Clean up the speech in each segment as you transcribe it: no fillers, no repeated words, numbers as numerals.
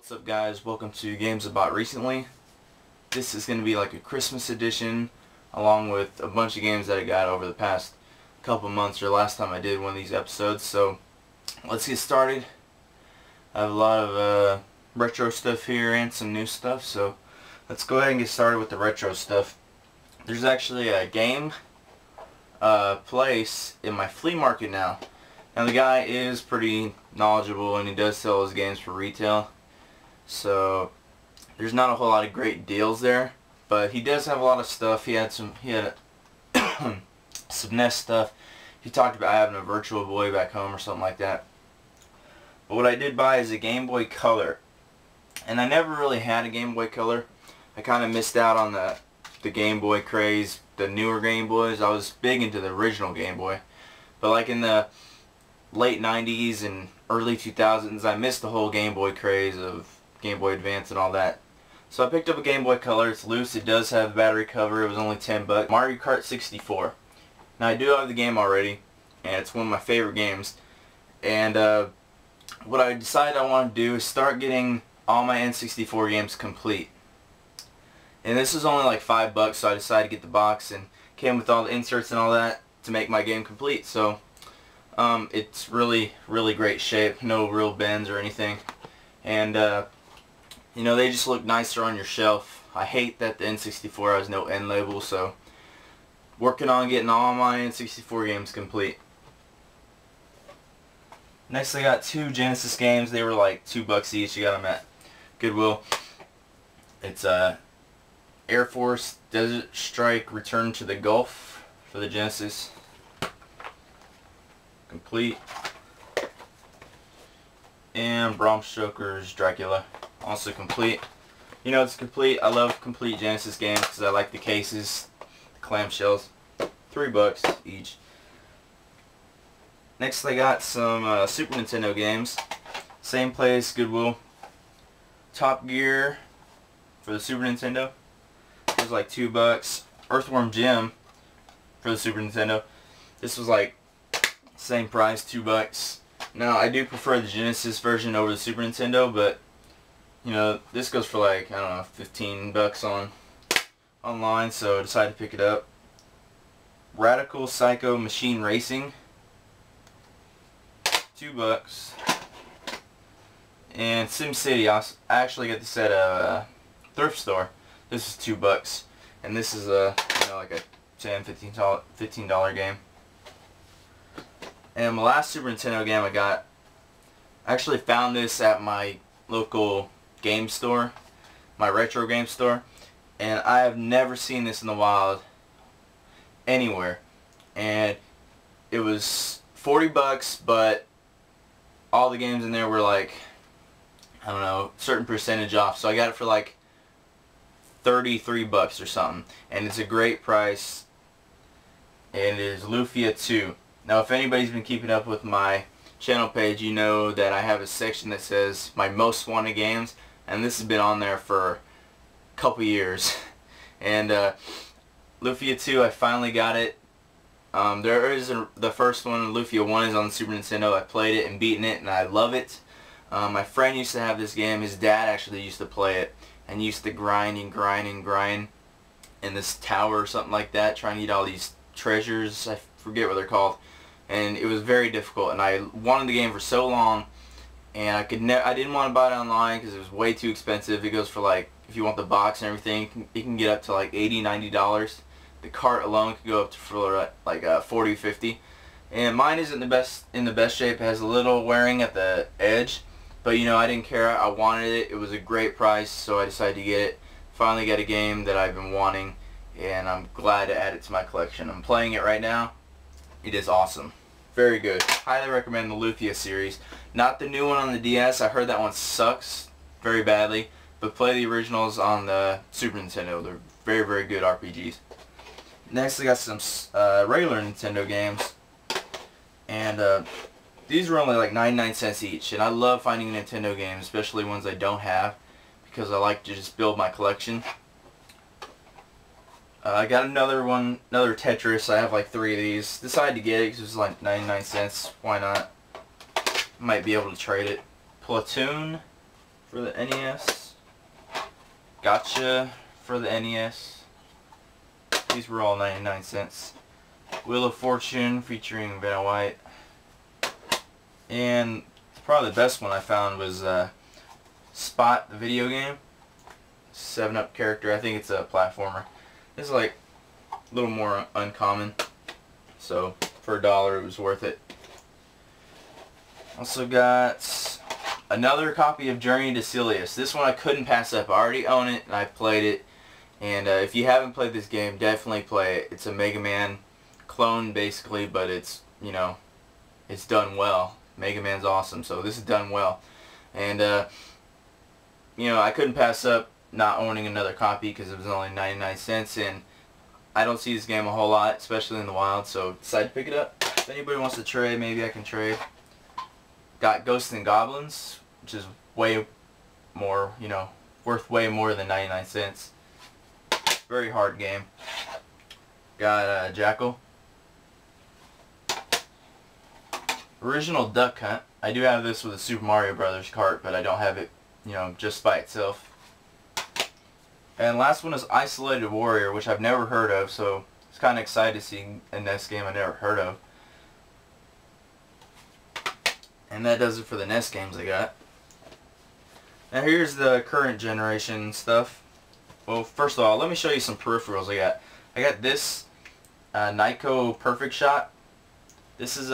What's up guys, welcome to Games I Bought Recently. This is going to be like a Christmas edition along with a bunch of games that I got over the past couple months or last time I did one of these episodes. So let's get started. I have a lot of retro stuff here and some new stuff, so let's go ahead and get started with the retro stuff. There's actually a game place in my flea market now. Now the guy is pretty knowledgeable and he does sell his games for retail. So there's not a whole lot of great deals there, but he does have a lot of stuff. He had some NES stuff. He talked about having a Virtual Boy back home or something like that. But what I did buy is a Game Boy Color, and I never really had a Game Boy Color. I kind of missed out on the Game Boy craze, the newer Game Boys. I was big into the original Game Boy, but like in the late 90s and early 2000s, I missed the whole Game Boy craze of Game Boy Advance and all that. So I picked up a Game Boy Color. It's loose. It does have a battery cover. It was only 10 bucks. Mario Kart 64. Now I do have the game already, and it's one of my favorite games. And what I decided I want to do is start getting all my N64 games complete. And this is only like 5 bucks, so I decided to get the box, and came with all the inserts and all that to make my game complete. So it's really great shape. No real bends or anything. And you know, they just look nicer on your shelf. I hate that the N64 has no end label, so working on getting all my N64 games complete. Next I got two Genesis games. They were like 2 bucks each. You got them at Goodwill. It's Air Force Desert Strike Return to the Gulf for the Genesis. Complete. And Bram Stoker's Dracula, also complete. You know, it's complete. I love complete Genesis games because I like the cases, the clamshells. 3 bucks each. Next I got some Super Nintendo games. Same place, Goodwill. Top Gear for the Super Nintendo. It was like 2 bucks. Earthworm Jim for the Super Nintendo. This was like same price, 2 bucks. Now I do prefer the Genesis version over the Super Nintendo, but you know, this goes for like, I don't know, 15 bucks online, so I decided to pick it up. Radical Psycho Machine Racing, 2 bucks. And SimCity, I actually got this at a thrift store. This is 2 bucks, and this is a, you know, like a $15 game. And my last Super Nintendo game I actually found this at my local game store, my retro game store, and I have never seen this in the wild anywhere. And it was 40 bucks, but all the games in there were like, I don't know, certain percentage off. So I got it for like 33 bucks or something, and it's a great price. And it is Lufia 2. Now if anybody's been keeping up with my channel page, you know that I have a section that says my most wanted games, and this has been on there for a couple years. And Lufia 2, I finally got it. There is the first one, Lufia 1, is on the Super Nintendo. I played it and beaten it, and I love it. My friend used to have this game. His dad actually used to play it, and used to grind in this tower or something like that, trying to get all these treasures. I forget what they're called. And it was very difficult, and I wanted the game for so long, and I didn't want to buy it online because it was way too expensive. It goes for like, if you want the box and everything, it can get up to like $80–90. The cart alone could go up to for like $40–50. And mine isn't in the best shape. It has a little wearing at the edge, but you know, I didn't care. I wanted it. It was a great price, so I decided to get it. Finally got a game that I've been wanting, and I'm glad to add it to my collection. I'm playing it right now. It is awesome. Very good. Highly recommend the Lufia series. Not the new one on the DS. I heard that one sucks very badly. But play the originals on the Super Nintendo. They're very good RPGs. Next I got some regular Nintendo games. And these were only like 99 cents each. And I love finding Nintendo games, especially ones I don't have, because I like to just build my collection. I got another Tetris. I have like 3 of these. Decided to get it because it was like 99 cents. Why not? Might be able to trade it. Platoon for the NES. Gotcha for the NES. These were all 99 cents. Wheel of Fortune featuring Vanna White. And probably the best one I found was Spot, the video game. 7-Up character. I think it's a platformer. This is like a little more uncommon. So for $1 it was worth it. Also got another copy of Journey to Silius. This one I couldn't pass up. I already own it and I played it. And if you haven't played this game, definitely play it. It's a Mega Man clone basically, but it's, you know, it's done well. Mega Man's awesome, so this is done well. And you know, I couldn't pass up not owning another copy because it was only 99 cents, and I don't see this game a whole lot, especially in the wild, so decided to pick it up. If anybody wants to trade, maybe I can trade. Got Ghosts and Goblins, which is way more, you know, worth way more than 99 cents. Very hard game. Got Jackal. Original Duck Hunt. I do have this with a Super Mario Brothers cart, but I don't have it, you know, just by itself. And last one is Isolated Warrior, which I've never heard of, so it's kind of excited to see a NES game I never heard of. And that does it for the NES games I got. Now here's the current generation stuff. Well, first of all, let me show you some peripherals I got. I got this Nyko Perfect Shot. This is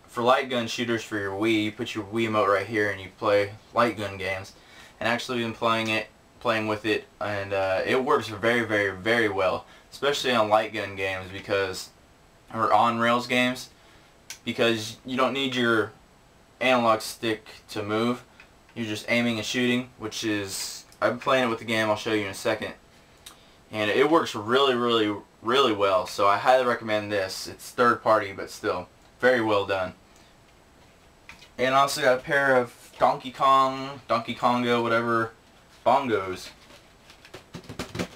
for light gun shooters for your Wii. You put your Wii remote right here and you play light gun games. And actually been playing with it, and it works very, very, very well, especially on light gun games or on rails games, because you don't need your analog stick to move. You're just aiming and shooting, which is, I've been playing it with the game, I'll show you in a second. And it works really, really, really well, so I highly recommend this. It's third party, but still, very well done. And I also got a pair of Donkey Kongo, whatever, bongos.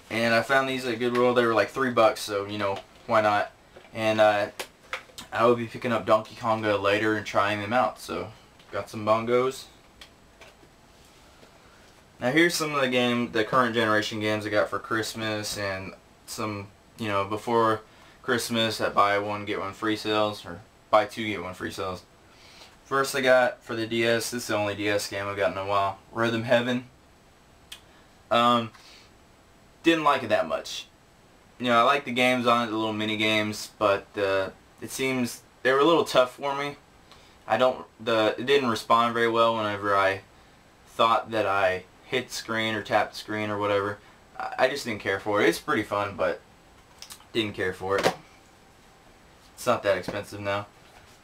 And I found these at Goodwill. They were like $3, so, you know, why not? And I will be picking up Donkey Kongo later and trying them out, so got some bongos. Now here's some of the current generation games I got for Christmas, and some, you know, before Christmas at buy one get one free sales, or buy two get one free sales. First I got for the DS, this is the only DS game I've got in a while, Rhythm Heaven. Didn't like it that much. You know, I like the games on it, the little mini games, but it seems they were a little tough for me. It didn't respond very well whenever I thought that I hit the screen or tapped the screen or whatever. I just didn't care for it. It's pretty fun, but didn't care for it. It's not that expensive now.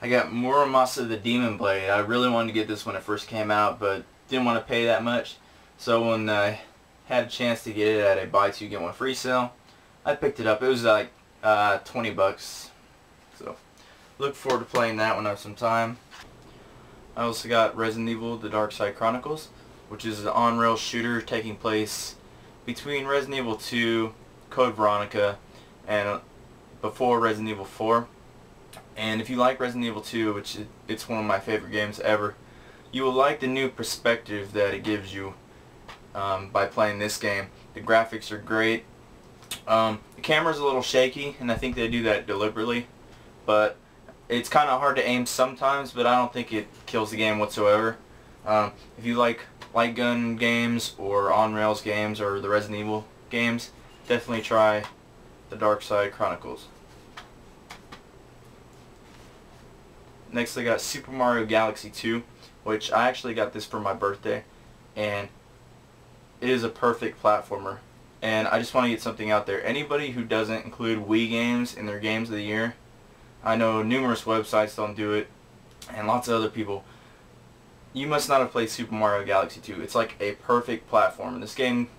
I got Muramasa the Demon Blade. I really wanted to get this when it first came out, but didn't want to pay that much. So when I had a chance to get it at a buy two get one free sale, I picked it up. It was like $20. So look forward to playing that when I have some time. I also got Resident Evil: The Dark Side Chronicles, which is an on-rail shooter taking place between Resident Evil 2, Code Veronica, and before Resident Evil 4. And if you like Resident Evil 2, which it's one of my favorite games ever, you will like the new perspective that it gives you by playing this game. The graphics are great. The camera's a little shaky, and I think they do that deliberately, but it's kind of hard to aim sometimes, but I don't think it kills the game whatsoever. If you like light gun games or on-rails games or the Resident Evil games, definitely try The Dark Side Chronicles. Next I got Super Mario Galaxy 2, which I actually got this for my birthday, and it is a perfect platformer. And I just want to get something out there. Anybody who doesn't include Wii games in their games of the year, I know numerous websites don't do it, and lots of other people, you must not have played Super Mario Galaxy 2. It's like a perfect platform. This game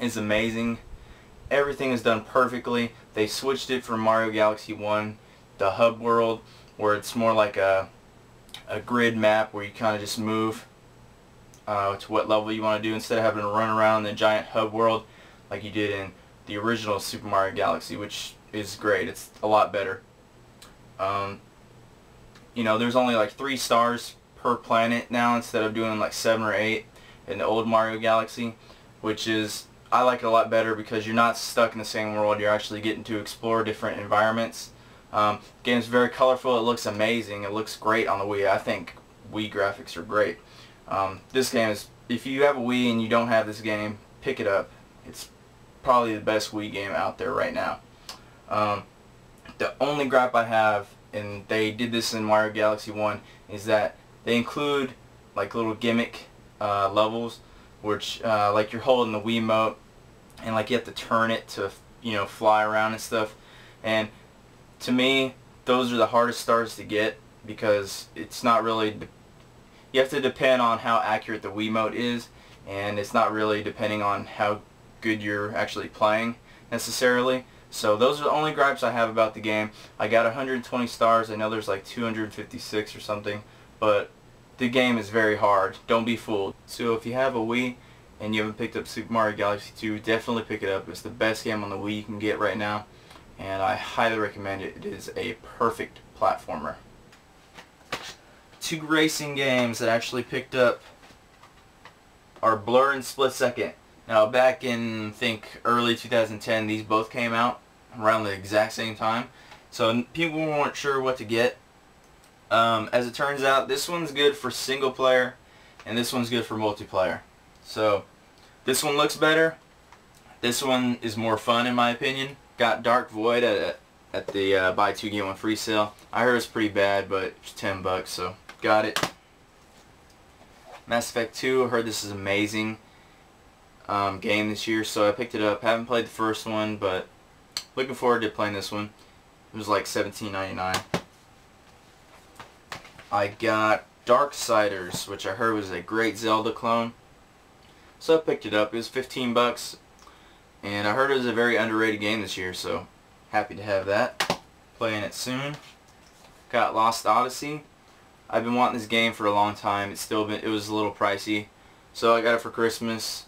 is amazing. Everything is done perfectly. They switched it from Mario Galaxy 1, the hub world, where it's more like a grid map where you kind of just move to what level you want to do, instead of having to run around the giant hub world like you did in the original Super Mario Galaxy, which is great. It's a lot better. You know, there's only like 3 stars per planet now instead of doing like 7 or 8, in the old Mario Galaxy, which is, I like it a lot better because you're not stuck in the same world. You're actually getting to explore different environments. The game's very colorful. It looks amazing. It looks great on the Wii. I think Wii graphics are great. This game is, if you have a Wii and you don't have this game, pick it up. It's probably the best Wii game out there right now. The only gripe I have, and they did this in Mario Galaxy 1, is that they include like little gimmick levels, which like you're holding the Wiimote and like you have to turn it to, you know, fly around and stuff. And to me, those are the hardest stars to get because it's not really, you have to depend on how accurate the Wiimote is, and it's not really depending on how good you're actually playing necessarily. So those are the only gripes I have about the game. I got 120 stars. I know there's like 256 or something, but the game is very hard. Don't be fooled. So if you have a Wii and you haven't picked up Super Mario Galaxy 2, definitely pick it up. It's the best game on the Wii you can get right now, and I highly recommend it. It is a perfect platformer. Two racing games that I actually picked up are Blur and Split Second. Now back in, I think, early 2010, these both came out around the exact same time, so people weren't sure what to get. As it turns out, this one's good for single player and this one's good for multiplayer. So this one looks better. This one is more fun in my opinion. Got Dark Void at the buy two get one free sale. I heard it's pretty bad, but it's $10, so got it. Mass Effect 2, I heard this is amazing game this year, so I picked it up. Haven't played the first one, but looking forward to playing this one. It was like $17.99. I got Darksiders, which I heard was a great Zelda clone, so I picked it up. It was $15, and I heard it was a very underrated game this year, so happy to have that. Playing it soon. Got Lost Odyssey. I've been wanting this game for a long time. It was a little pricey, so I got it for Christmas.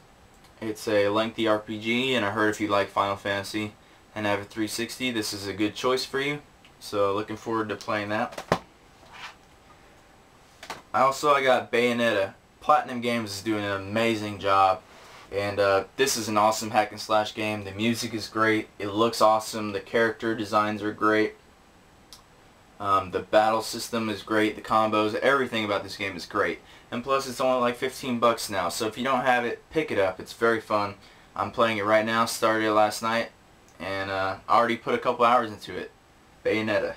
It's a lengthy RPG, and I heard if you like Final Fantasy and have a 360, this is a good choice for you. So looking forward to playing that. I got Bayonetta. Platinum Games is doing an amazing job, and this is an awesome hack and slash game. The music is great. It looks awesome. The character designs are great. The battle system is great. The combos, everything about this game is great. And plus it's only like $15 now, so if you don't have it, pick it up. It's very fun. I'm playing it right now. Started it last night, and I already put a couple hours into it. Bayonetta.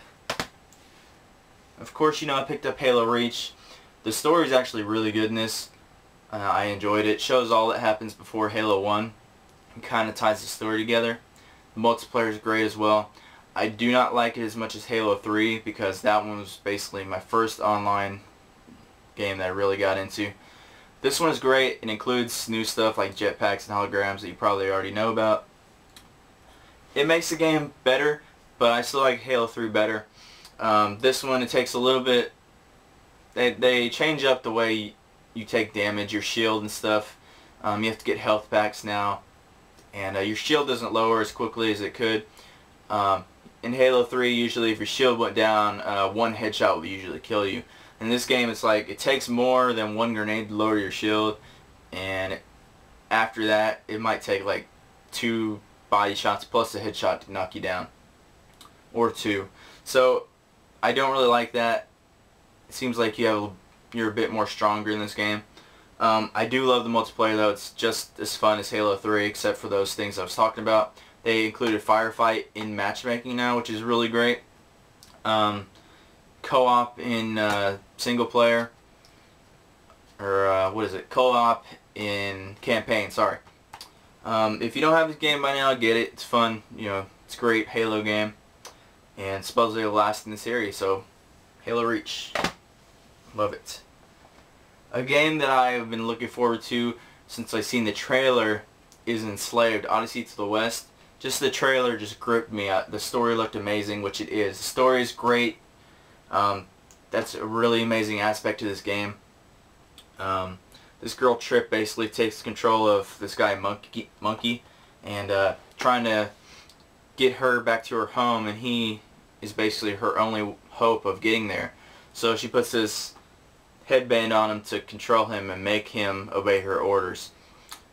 Of course, you know, I picked up Halo Reach. The story is actually really good in this. I enjoyed it. It shows all that happens before Halo 1 and kind of ties the story together. The multiplayer is great as well. I do not like it as much as Halo 3 because that one was basically my first online game that I really got into. This one is great. It includes new stuff like jetpacks and holograms that you probably already know about. It makes the game better, but I still like Halo 3 better. This one, it takes a little bit. They change up the way you take damage, your shield and stuff. You have to get health packs now, and your shield doesn't lower as quickly as it could. In Halo 3, usually if your shield went down, one headshot would usually kill you. In this game, it's like it takes more than one grenade to lower your shield, and after that, it might take like 2 body shots plus a headshot to knock you down, or 2. So I don't really like that. It seems like you're a bit more stronger in this game. I do love the multiplayer though. It's just as fun as Halo 3, except for those things I was talking about. They included firefight in matchmaking now, which is really great. Co-op in single player, or what is it? Co-op in campaign. Sorry. If you don't have this game by now, get it. It's fun. You know, it's a great Halo game, and supposedly it'll last in the series. So, Halo Reach. Love it. A game that I have been looking forward to since I seen the trailer is Enslaved: Odyssey to the West. Just the trailer just gripped me. The story looked amazing, which it is. The story is great. That's a really amazing aspect to this game. This girl Trip basically takes control of this guy Monkey, and trying to get her back to her home, and he is basically her only hope of getting there. So she puts this headband on him to control him and make him obey her orders.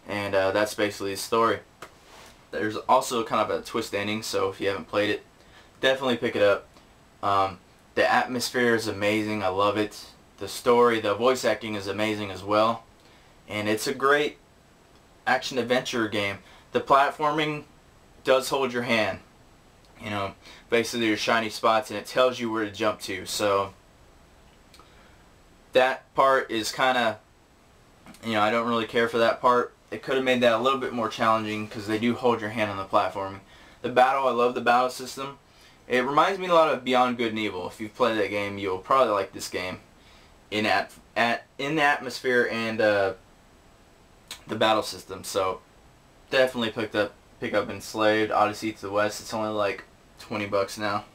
And that's basically the story. There's also kind of a twist ending, so if you haven't played it, definitely pick it up. The atmosphere is amazing. I love it. The story, the voice acting is amazing as well. And it's a great action-adventure game. The platforming does hold your hand. You know, basically your shiny spots, and it tells you where to jump to. So that part is kind of, you know, I don't really care for that part. It could have made that a little bit more challenging because they do hold your hand on the platforming. The battle, I love the battle system. It reminds me a lot of Beyond Good and Evil. If you've played that game, you'll probably like this game. In the atmosphere and the battle system. So definitely pick up Enslaved, Odyssey to the West. It's only like 20 bucks now.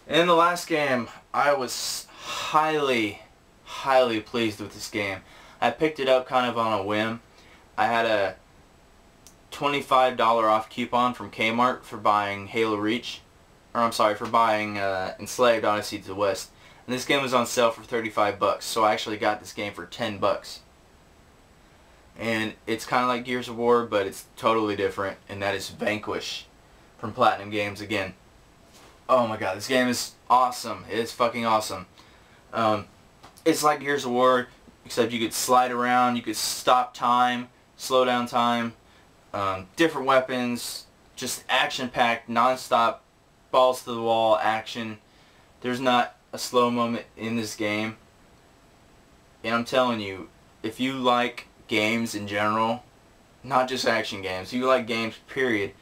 And the last game, I was highly pleased with this game. I picked it up kind of on a whim. I had a $25 off coupon from Kmart for buying Halo Reach, or I'm sorry, for buying Enslaved Odyssey to the West. And this game was on sale for 35 bucks, so I actually got this game for 10 bucks. And it's kind of like Gears of War, but it's totally different, and that is Vanquish from Platinum Games again. Oh my god, this game is awesome. It is fucking awesome. It's like Gears of War, except you could slide around, you could stop time, slow down time, different weapons, just action-packed, non-stop, balls to the wall action. There's not a slow moment in this game. And I'm telling you, if you like games in general, not just action games, if you like games period,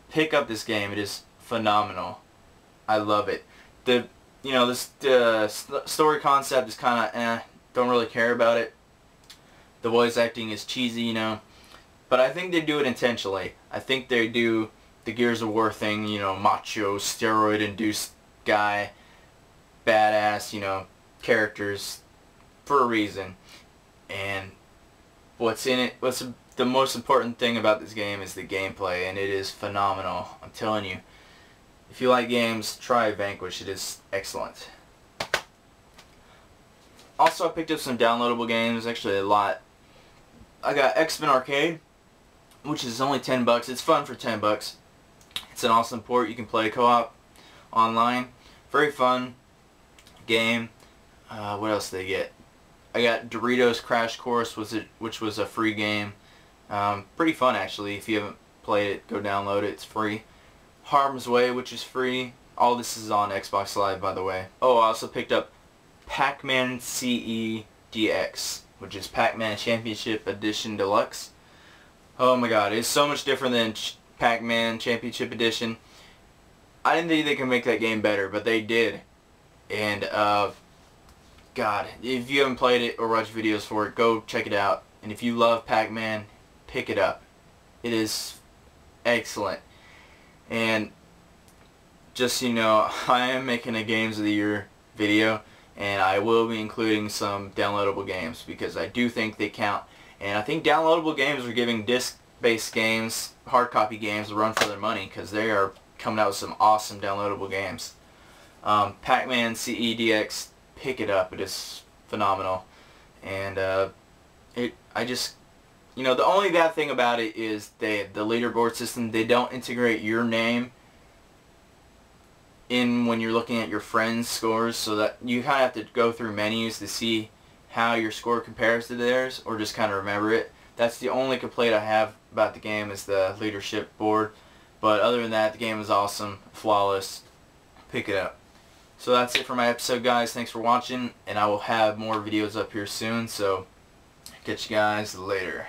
pick up this game. It is phenomenal. I love it. The story concept is kind of don't really care about it. The voice acting is cheesy, you know, but I think they do it intentionally. I think they do the Gears of War thing, you know, macho, steroid-induced guy, badass, you know, characters for a reason. And what's the most important thing about this game is the gameplay, and it is phenomenal. I'm telling you. If you like games, try Vanquish. It is excellent. Also, I picked up some downloadable games, actually a lot. I got X-Men Arcade, which is only 10 bucks. It's fun for 10 bucks. It's an awesome port. You can play co-op online. Very fun game. What else did they get? I got Doritos Crash Course, which was a free game. Pretty fun actually. If you haven't played it, go download it. It's free. Harm's Way, which is free. All this is on Xbox Live, by the way. Oh, I also picked up Pac-Man CE DX, which is Pac-Man Championship Edition Deluxe. Oh my god, it's so much different than Pac-Man Championship Edition. I didn't think they could make that game better, but they did. And god, if you haven't played it or watched videos for it, go check it out. And if you love Pac-Man, pick it up. It is excellent. And just so you know, I am making a Games of the Year video, and I will be including some downloadable games because I do think they count. And I think downloadable games are giving disc-based games, hard copy games, a run for their money because they are coming out with some awesome downloadable games. Pac-Man CE DX, pick it up. It is phenomenal. And you know, the only bad thing about it is the leaderboard system. They don't integrate your name in when you're looking at your friends' scores, so that you kind of have to go through menus to see how your score compares to theirs, or just kind of remember it. That's the only complaint I have about the game, is the leadership board. But other than that, the game is awesome, flawless. Pick it up. So that's it for my episode, guys. Thanks for watching, and I will have more videos up here soon, so catch you guys later.